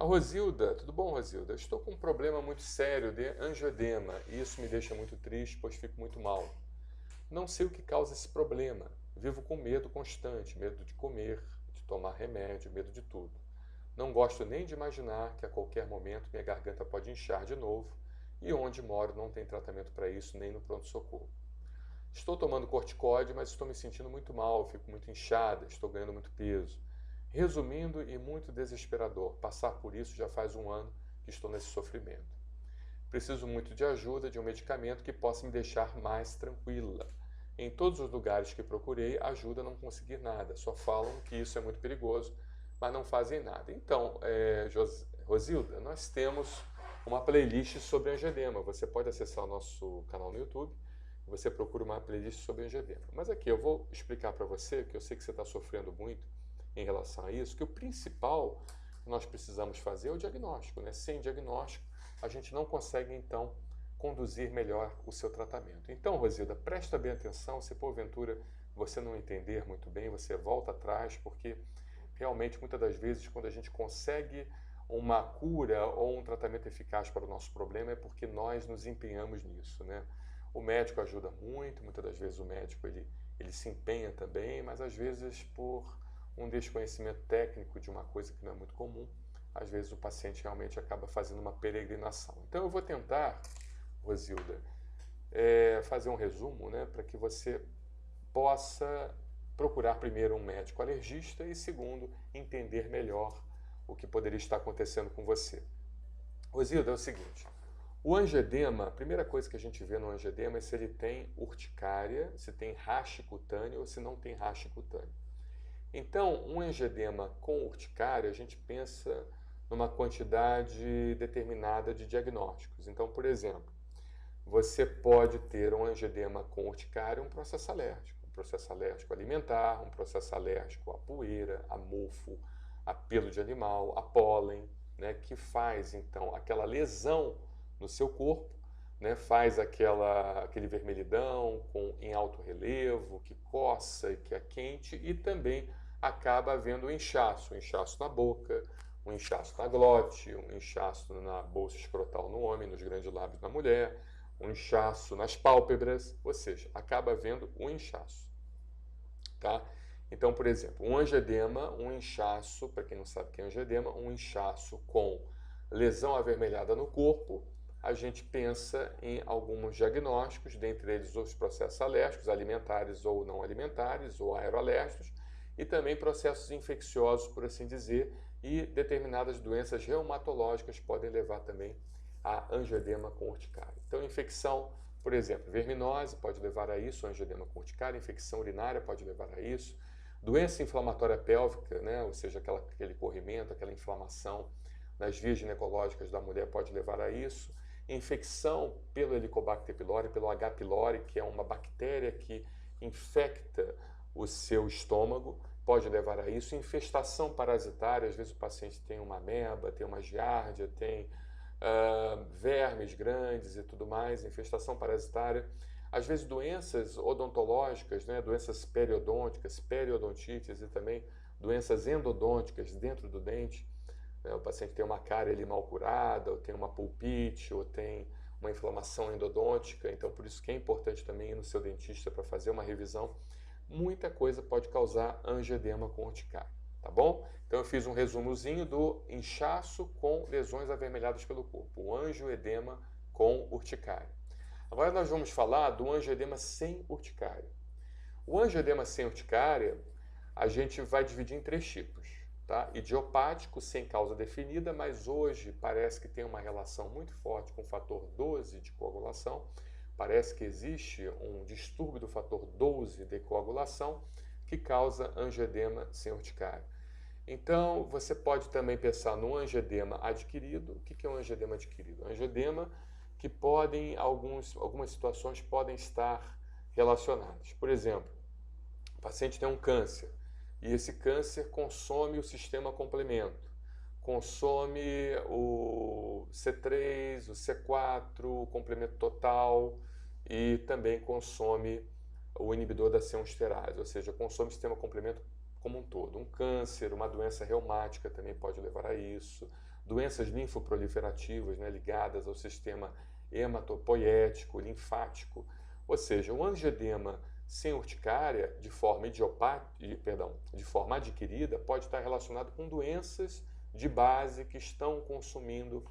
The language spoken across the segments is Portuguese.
Rosilda, tudo bom, Rosilda? Eu estou com um problema muito sério de angioedema e isso me deixa muito triste, pois fico muito mal. Não sei o que causa esse problema. Vivo com medo constante, medo de comer, de tomar remédio, medo de tudo. Não gosto nem de imaginar que a qualquer momento minha garganta pode inchar de novo e onde moro não tem tratamento para isso nem no pronto-socorro. Estou tomando corticóide, mas estou me sentindo muito mal, fico muito inchada, estou ganhando muito peso. Resumindo e muito desesperador, passar por isso já faz um ano que estou nesse sofrimento. Preciso muito de ajuda, de um medicamento que possa me deixar mais tranquila. Em todos os lugares que procurei, ajuda a não conseguir nada. Só falam que isso é muito perigoso, mas não fazem nada. Então, Rosilda, nós temos uma playlist sobre angioedema. Você pode acessar o nosso canal no YouTube. Você procura uma playlist sobre angioedema. Mas aqui eu vou explicar para você, que eu sei que você está sofrendo muito em relação a isso, que o principal que nós precisamos fazer é o diagnóstico, né? Sem diagnóstico, a gente não consegue, então, conduzir melhor o seu tratamento. Então, Rosilda, presta bem atenção, se porventura você não entender muito bem, você volta atrás, porque realmente, muitas das vezes, quando a gente consegue uma cura ou um tratamento eficaz para o nosso problema, é porque nós nos empenhamos nisso, né? O médico ajuda muito, muitas das vezes o médico ele se empenha também, mas às vezes por um desconhecimento técnico de uma coisa que não é muito comum, às vezes o paciente realmente acaba fazendo uma peregrinação. Então eu vou tentar, Rosilda, fazer um resumo, né, para que você possa procurar primeiro um médico alergista e segundo, entender melhor o que poderia estar acontecendo com você. Rosilda, é o seguinte, o angioedema, a primeira coisa que a gente vê no angioedema é se ele tem urticária, se tem rache cutânea ou se não tem rache cutânea. Então, um angioedema com urticária, a gente pensa numa quantidade determinada de diagnósticos. Então, por exemplo, você pode ter um angioedema com urticária, um processo alérgico alimentar, um processo alérgico à poeira, a mofo, a pelo de animal, a pólen, né, que faz então aquela lesão no seu corpo, né, faz aquele vermelhidão em alto relevo, que coça e que é quente, e também acaba havendo um inchaço na boca, um inchaço na glote, um inchaço na bolsa escrotal no homem, nos grandes lábios na mulher, um inchaço nas pálpebras, ou seja, acaba havendo um inchaço, tá? Então, por exemplo, um angioedema, um inchaço, para quem não sabe o que é angioedema, um inchaço com lesão avermelhada no corpo, a gente pensa em alguns diagnósticos, dentre eles os processos alérgicos, alimentares ou não alimentares, ou aeroalérgicos, e também processos infecciosos, por assim dizer, e determinadas doenças reumatológicas podem levar também a angioedema com urticária. Então, infecção, por exemplo, verminose pode levar a isso, angioedema com urticária, infecção urinária pode levar a isso, doença inflamatória pélvica, né, ou seja, aquele corrimento, aquela inflamação nas vias ginecológicas da mulher pode levar a isso, infecção pelo Helicobacter pylori, pelo H. pylori, que é uma bactéria que infecta o seu estômago, pode levar a isso, infestação parasitária, às vezes o paciente tem uma ameba, tem uma giardia, tem vermes grandes e tudo mais, infestação parasitária, às vezes doenças odontológicas, né, doenças periodônticas, periodontites e também doenças endodônticas dentro do dente, né, o paciente tem uma cárie ali mal curada, ou tem uma pulpite, ou tem uma inflamação endodôntica, então por isso que é importante também ir no seu dentista para fazer uma revisão. Muita coisa pode causar angioedema com urticária, tá bom? Então eu fiz um resumozinho do inchaço com lesões avermelhadas pelo corpo, o angioedema com urticária. Agora nós vamos falar do angioedema sem urticária. O angioedema sem urticária, a gente vai dividir em três tipos, tá? Idiopático, sem causa definida, mas hoje parece que tem uma relação muito forte com o fator 12 de coagulação. Parece que existe um distúrbio do fator 12 de coagulação que causa angioedema sem urticária. Então, você pode também pensar no angioedema adquirido. O que é um angioedema adquirido? Angioedema que algumas situações podem estar relacionadas. Por exemplo, o paciente tem um câncer e esse câncer consome o sistema complemento, consome o C3, o C4, o complemento total e também consome o inibidor da C1 esterase, ou seja, consome o sistema complemento como um todo. Um câncer, uma doença reumática também pode levar a isso, doenças linfoproliferativas, né, ligadas ao sistema hematopoético, linfático. Ou seja, o angioedema sem urticária, de forma de forma adquirida, pode estar relacionado com doenças de base que estão consumindo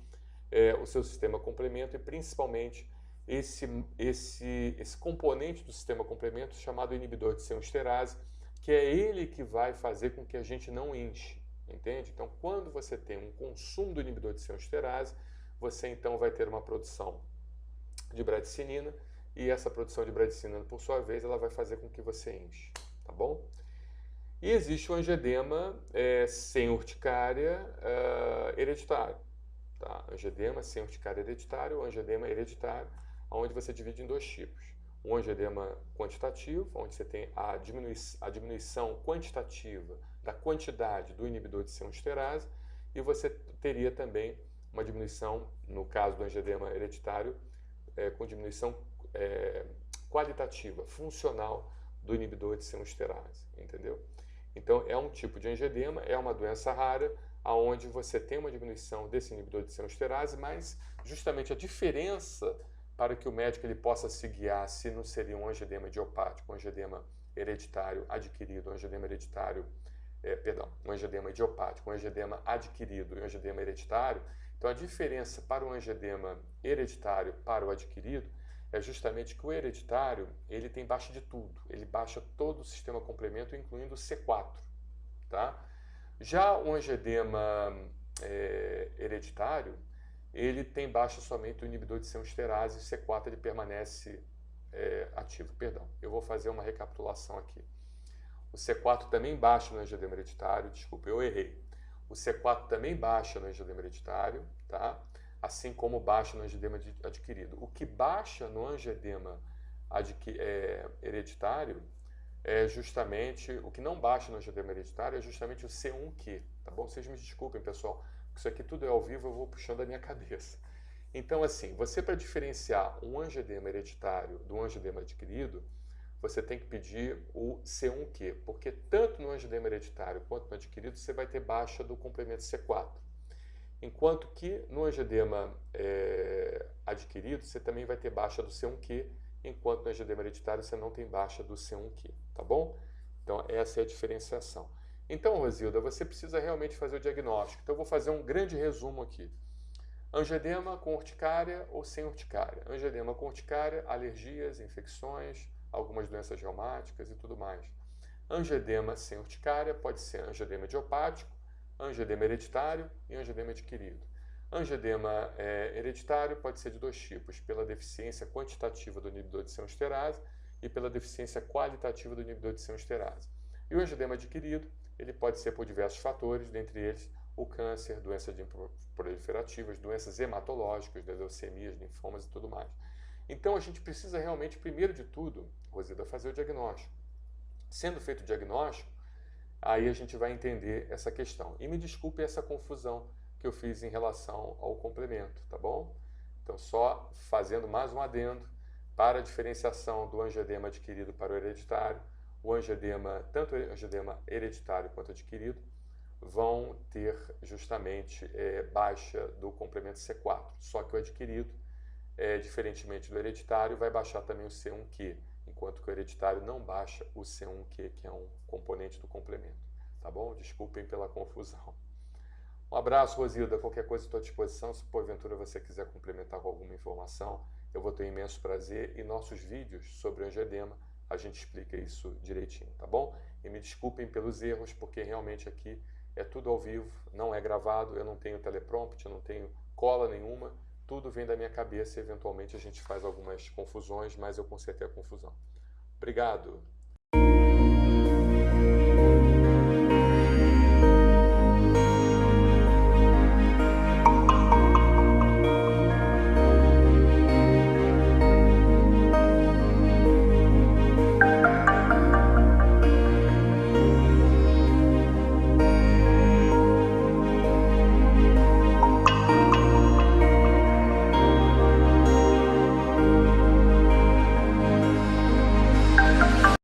o seu sistema complemento e principalmente esse componente do sistema complemento chamado inibidor de C1-esterase, que é ele que vai fazer com que a gente não enche, entende? Então, quando você tem um consumo do inibidor de C1-esterase, você então vai ter uma produção de bradicinina, e essa produção de bradicinina, por sua vez, ela vai fazer com que você enche, tá bom? E existe o angioedema sem urticária hereditário, tá? Angioedema sem urticária hereditário, ou angioedema hereditário, onde você divide em dois tipos. O angioedema quantitativo, onde você tem a diminuição quantitativa da quantidade do inibidor de C1-esterase, e você teria também uma diminuição, no caso do angioedema hereditário, com diminuição qualitativa, funcional do inibidor de C1-esterase, entendeu? Então, é um tipo de angioedema, é uma doença rara, onde você tem uma diminuição desse inibidor de C1-esterase, mas justamente a diferença para que o médico ele possa se guiar se não seria um angioedema idiopático, um angioedema hereditário adquirido, um angioedema hereditário, um angioedema idiopático, um angioedema adquirido e um angioedema hereditário. Então, a diferença para o angioedema hereditário para o adquirido é justamente que o hereditário ele tem baixa de tudo, ele baixa todo o sistema complemento, incluindo o C4, tá? Já o angioedema hereditário, ele tem baixa somente o inibidor de C1-esterase, e o C4 ele permanece ativo. Perdão, eu vou fazer uma recapitulação aqui. O C4 também baixa no angioedema hereditário, desculpa, eu errei. O C4 também baixa no angioedema hereditário, tá? Assim como baixa no angioedema adquirido. O que baixa no angioedema hereditário é justamente, o que não baixa no angioedema hereditário é justamente o C1q, tá bom? Vocês me desculpem, pessoal, porque isso aqui tudo é ao vivo, eu vou puxando a minha cabeça. Então, assim, você para diferenciar um angioedema hereditário do angioedema adquirido, você tem que pedir o C1q, porque tanto no angioedema hereditário quanto no adquirido você vai ter baixa do complemento C4. Enquanto que no angioedema adquirido você também vai ter baixa do C1q, enquanto no angioedema hereditário você não tem baixa do C1q, tá bom? Então essa é a diferenciação. Então, Rosilda, você precisa realmente fazer o diagnóstico. Então eu vou fazer um grande resumo aqui. Angioedema com urticária ou sem urticária? Angioedema com urticária, alergias, infecções, algumas doenças reumáticas e tudo mais. Angioedema sem urticária pode ser angioedema idiopático, angioedema hereditário e angioedema adquirido. Angioedema hereditário pode ser de dois tipos, pela deficiência quantitativa do inibidor de C1-esterase e pela deficiência qualitativa do inibidor de C1-esterase. E o angioedema adquirido, ele pode ser por diversos fatores, dentre eles o câncer, doenças proliferativas, doenças hematológicas, leucemias, linfomas e tudo mais. Então a gente precisa realmente, primeiro de tudo, Rosilda, fazer o diagnóstico. Sendo feito o diagnóstico, aí a gente vai entender essa questão. E me desculpe essa confusão que eu fiz em relação ao complemento, tá bom? Então, só fazendo mais um adendo para a diferenciação do angioedema adquirido para o hereditário, o angioedema, tanto o angioedema hereditário quanto adquirido, vão ter justamente baixa do complemento C4. Só que o adquirido, diferentemente do hereditário, vai baixar também o C1q, enquanto que o hereditário não baixa o C1q, que é um componente do complemento. Tá bom? Desculpem pela confusão. Um abraço, Rosilda. Qualquer coisa estou à disposição. Se porventura você quiser complementar com alguma informação, eu vou ter imenso prazer. E nossos vídeos sobre angioedema, a gente explica isso direitinho, tá bom? E me desculpem pelos erros, porque realmente aqui é tudo ao vivo, não é gravado, eu não tenho teleprompter, eu não tenho cola nenhuma, tudo vem da minha cabeça e eventualmente a gente faz algumas confusões, mas eu consertei a confusão. Obrigado!